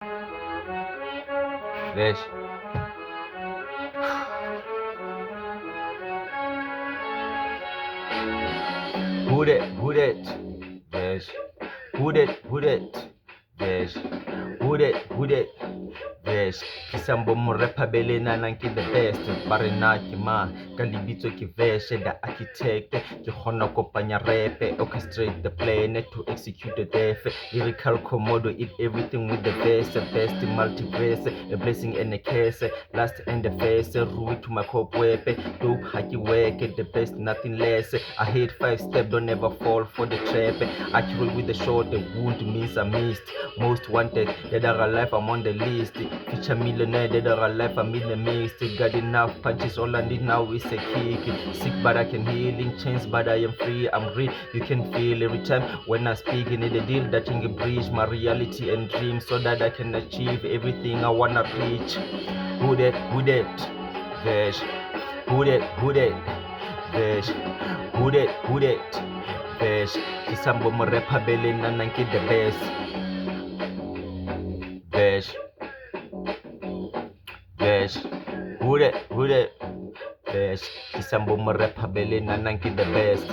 Vesh. Who that? Vesh. Who that? Vesh. Who that? Vesh. Kisambo mo rapper bele na nanki the best. Barenaki ma. Kalibito ki vesh. The architect. Ki hona kopanya repe. Orchestrate the plan to execute the death. Lyrical Komodo eat everything with the best. Best multiverse. A blessing and a curse. Last and the face. Rui to my cop wepe. Dope haki work. The best nothing less. I hate 5 step. Don't ever fall for the trap. Accurate with the short. The wound means I missed. Most wanted. Dead are alive. I'm on the list. Future millionaire. Dead are alive. I'm in the mix. Got enough punches. All I need now is a kick. Sick but I can heal. In chains but I am free. I'm real. You can feel every time when I speak. In the deal that can bridge my reality and dreams so that I can achieve everything I wanna reach. Who that? Vesh. Who that? Vesh. Who that? Vesh. Kisambo mo rapper bele na nanki the best. Vesh. Who that? Vesh. Kisambo mo rapper bele na nanki the best.